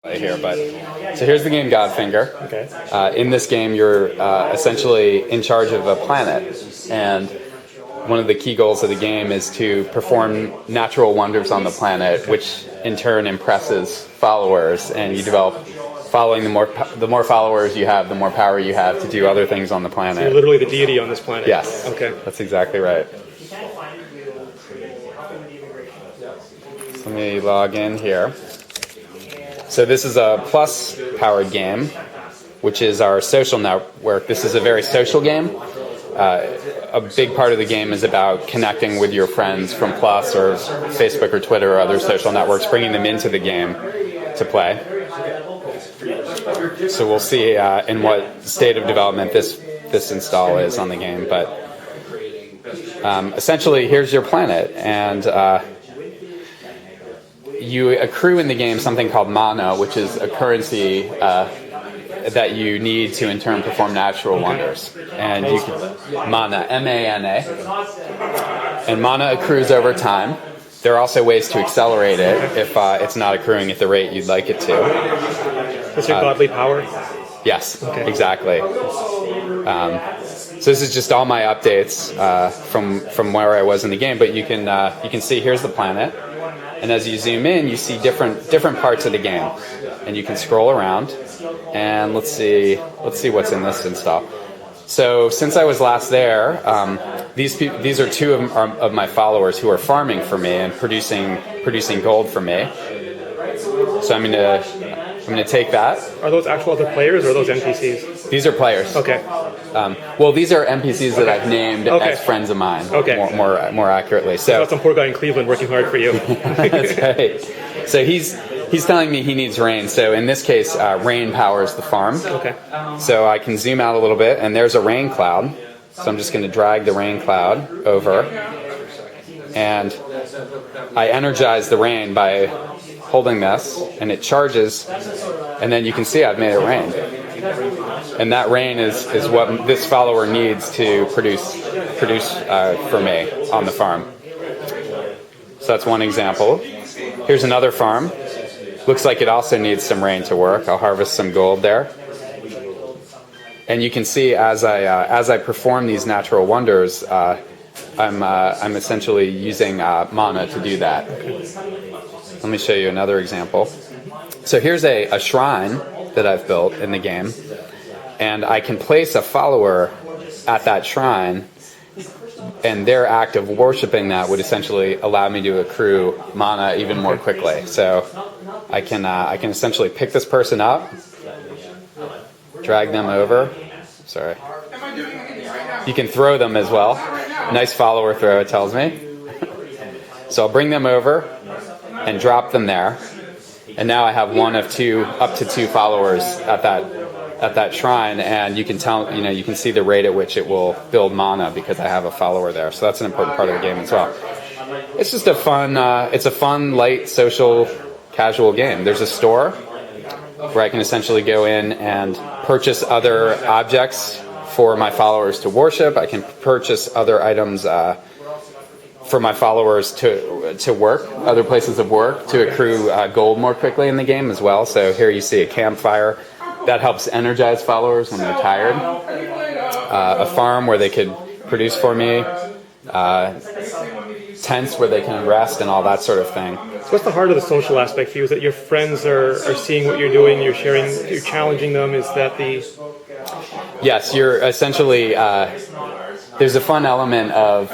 Here, but so here's the game GodFinger. Okay. In this game, you're essentially in charge of a planet, and one of the key goals of the game is to perform natural wonders on the planet, which in turn impresses followers. And you develop following the more followers you have, the more power you have to do other things on the planet. So you're literally the deity on this planet. Yes. Okay. That's exactly right. So let me log in here. So this is a Plus-powered game, which is our social network. This is a very social game. A big part of the game is about connecting with your friends from Plus or Facebook or Twitter or other social networks, bringing them into the game to play. So we'll see in what state of development this install is on the game. But essentially, here's your planet, and you accrue in the game something called mana, which is a currency that you need to in turn perform natural wonders. And you can mana, M-A-N-A, and mana accrues over time. There are also ways to accelerate it if it's not accruing at the rate you'd like it to. Is your godly power? Yes, okay. Exactly. So this is just all my updates from where I was in the game. But you can see here's the planet. And as you zoom in, you see different parts of the game, and you can scroll around. And let's see what's in this install. So since I was last there, these are two of my followers who are farming for me and producing gold for me. So I'm gonna take that. Are those actual other players or are those NPCs? These are players. Okay. Well, these are NPCs that I've named as friends of mine. Okay. More accurately. So some poor guy in Cleveland working hard for you. That's right. So he's telling me he needs rain. So in this case, rain powers the farm. Okay. So I can zoom out a little bit, and there's a rain cloud. So I'm just going to drag the rain cloud over, and I energize the rain by holding this, and it charges, and then you can see I've made it rain. And that rain is what this follower needs to produce for me on the farm. So that's one example. Here's another farm. Looks like it also needs some rain to work. I'll harvest some gold there. And you can see as I perform these natural wonders, I'm essentially using mana to do that. Let me show you another example. So here's a shrine that I've built in the game, and I can place a follower at that shrine, and their act of worshiping that would essentially allow me to accrue mana even more quickly. So I can essentially pick this person up, drag them over. Sorry. You can throw them as well. Nice follower throw, it tells me. So I'll bring them over and drop them there, and now I have up to two followers at that shrine, and you can see the rate at which it will build mana because I have a follower there. So that's an important part of the game as well. It's just a fun, light, social, casual game. There's a store where I can essentially go in and purchase other objects for my followers to worship. I can purchase other items for my followers to work, other places of work, to accrue gold more quickly in the game as well. So here you see a campfire. That helps energize followers when they're tired. A farm where they could produce for me. Tents where they can rest and all that sort of thing. So what's the heart of the social aspect for you? Is that your friends are seeing what you're doing, you're sharing, you're challenging them? Is that the... Yes, you're essentially... there's a fun element of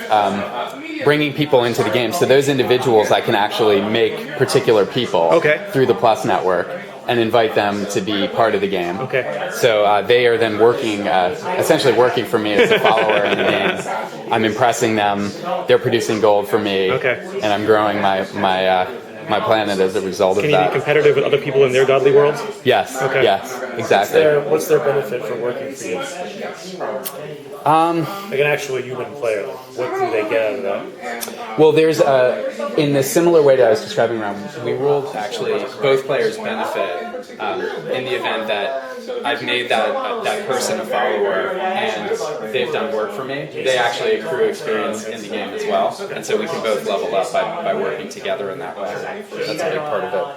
bringing people into the game. So those individuals, I can actually make particular people through the Plus network and invite them to be part of the game. Okay. So they are then essentially working for me as a follower in the game. I'm impressing them. They're producing gold for me, and I'm growing my planet as a result of that. Can you be competitive with other people in their godly worlds? Yes. Okay. Yes. Exactly. What's their benefit for working for you? Like an actual human player, what do they get out of that? Well, there's in the similar way that I was describing around, we ruled actually both players benefit in the event that I've made that person a follower and they've done work for me. They actually accrue experience in the game as well, and so we can both level up by working together in that way. That's a big part of it.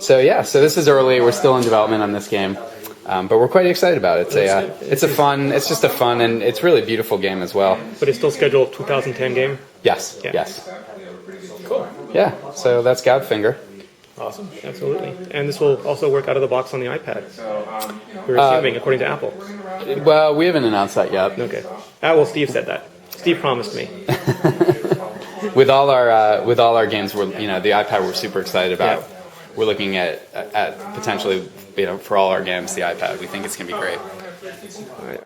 So yeah, so this is early. We're still in development on this game, but we're quite excited about it. It's just a fun and it's really beautiful game as well. But it's still scheduled 2010 game? Yes, Yeah. yes. Cool. Yeah, so that's GodFinger. Awesome. Absolutely. And this will also work out of the box on the iPad. We're assuming, according to Apple. Well, we haven't announced that yet. Okay. Well, Steve said that. Steve promised me. With all our games, the iPad we're super excited about. Yeah. We're looking at potentially, for all our games, the iPad. We think it's going to be great. All right.